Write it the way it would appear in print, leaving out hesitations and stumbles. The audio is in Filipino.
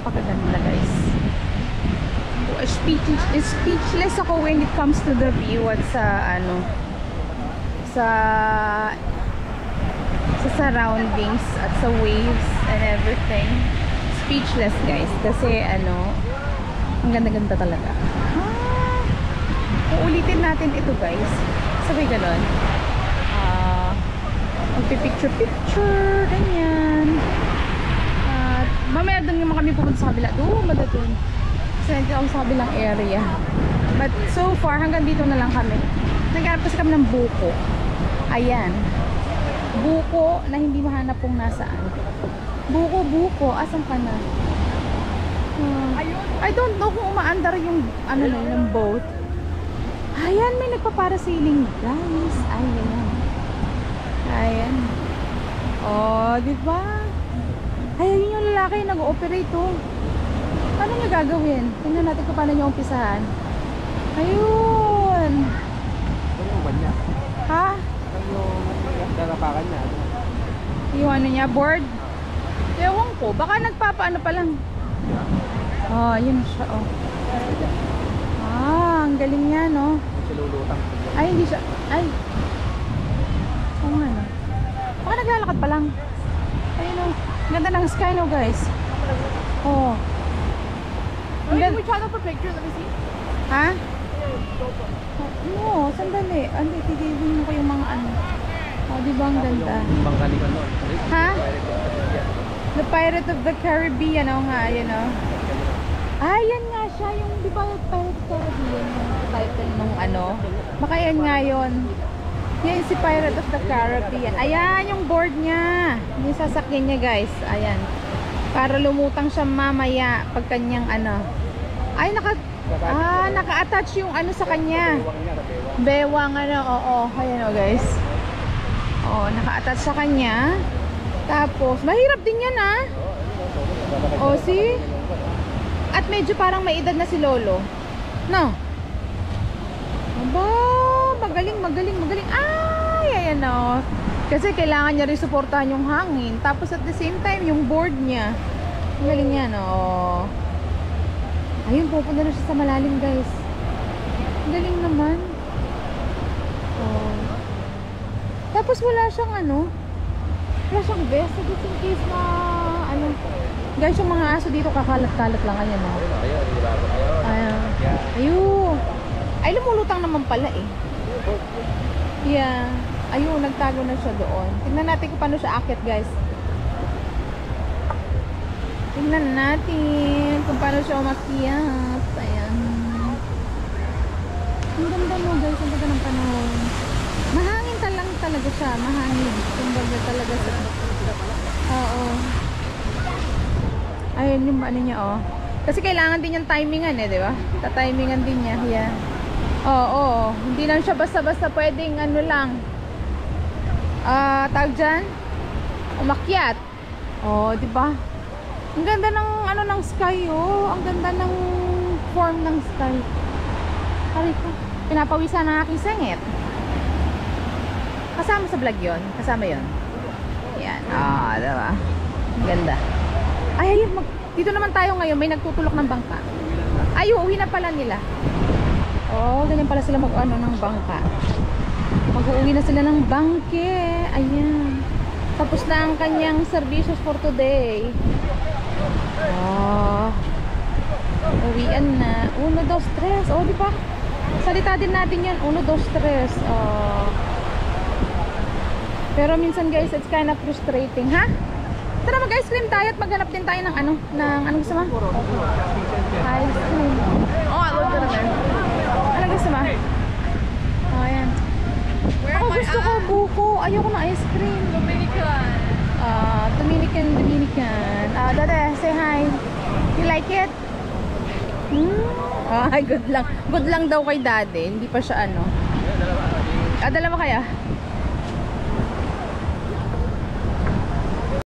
napakaganda guys. Speechless ako when it comes to the view at sa ano, sa surroundings at sa waves and everything. Speechless guys, kasi ano, ang ganda-ganda talaga. Uulitin natin ito guys, sabay ganon. Magpipicture-picture, ganyan. At mamaya doon naman kami pupunta sa kabila. Doon, bada doon. Kasi nandito ako sa kabilang area. But so far, hanggang dito na lang kami. Naghanap kasi kami ng buko. Ayan. Buko na hindi mahanap kung nasaan. Buko. Asan ka na? I don't know kung umaandar yung ano na yung boat. Ayan, may nagpaparasailing guys. Ayan. Oh, di ba? Ayun yung lalaki nag-ooperate oh. Paano niya gagawin? Tingnan natin kung paano niya umpisahan. Ayun. Ano yung ban niya? Ha? Ano yung darapakan niya? Yung ano niya, board? Ewan ko, baka nagpapaano pa lang. Oh, yun siya oh. Ang galing niya no. Silulutang. Ay, hindi siya. Ay. Oo nga no. Baka naglalakad pa lang. Ayun oh. Ganda ng sky no guys. Oh. Can we try that for pictures? Let me see. Ha? No, sandali. Hindi, titigilin ko yung mga ano. Oh, di ba ang ganda? Yung bangkalingan nun. Ha? The Pirate of the Caribbean. Oo nga, yun o. Ah, yan nga siya. Yung, di ba, Pirate of the Caribbean? Yung title nung ano. Baka yan nga yun. Yan si Pirate of the Caribbean. Ayan, yung board niya. Yung sasakyan niya, guys. Ayan. Para lumutang siya mamaya pag kanyang ano. Ay, naka-attach yung ano sa kanya. Bewang ano, oo. Ayan o, guys. Oo, naka-attach sa kanya. Tapos, mahirap din yan ha. O, see? At medyo parang may edad na si Lolo. No? Aba, magaling. Ay, ayan o. Kasi kailangan niya rin suportahan yung hangin. Tapos at the same time, yung board niya. Magaling yan o. Ayun, pupunta na siya sa malalim guys. Galing naman. Oh. Tapos wala siyang ano. Wala siyang vest. So just in case na ano. Guys, yung mga aso dito kakalat-kalat lang. Ayan o. Ayan. Ayun. Ay, lumulutang naman pala eh. Yeah. Ayun, nagtago na siya doon. Tingnan natin kung paano siya akit guys. Tingnan natin kung paano siya umakyat. Ayan. Ang ganda mo guys, ang ganda ng panahon. Mahangin lang talaga siya, mahangin. Kumbaga talaga siya. Oo. Ayun yung ano niya oh. Kasi kailangan din yung timingan eh, di ba? Ta-timingan din niya. Yeah. Oo. Hindi lang siya basta-basta pwedeng ano lang. Tawag dyan? Umakyat. Oh, di ba? Ang ganda ng ano ng sky oh. Ang ganda ng form ng sky. Aray ko. Pinapawisan ng aking sengit. Kasama sa vlog yun. Kasama yun. Yan. Diba? Ang ganda. Ay, ayun. Dito naman tayo ngayon. May nagtutulok ng bangka. Ay, uuwi na pala nila. Oh, ganyan pala sila mag-ano ng bangka. Mag-uuwi na sila ng bangke. Ayan. Tapos na ang kanyang services for today. Oh. Uwian na. 1, 2, 3. Oh, di ba? Salita din natin yan. 1, 2, 3. Oh. Pero minsan guys, it's kind of frustrating, ha? Tara, mag-ice cream tayo at maghanap din tayo ng ano? Ng anong gusto mo? Ice cream. Oh, I love it in there. Anong gusto mo? Oh, ayan. Ako gusto ko buko. Ayoko ng ice cream. Dominican. Dominican. Dada, say hi. You like it? Ay, good lang. Good lang daw kay daddy. Hindi pa siya ano. Dalawa kaya?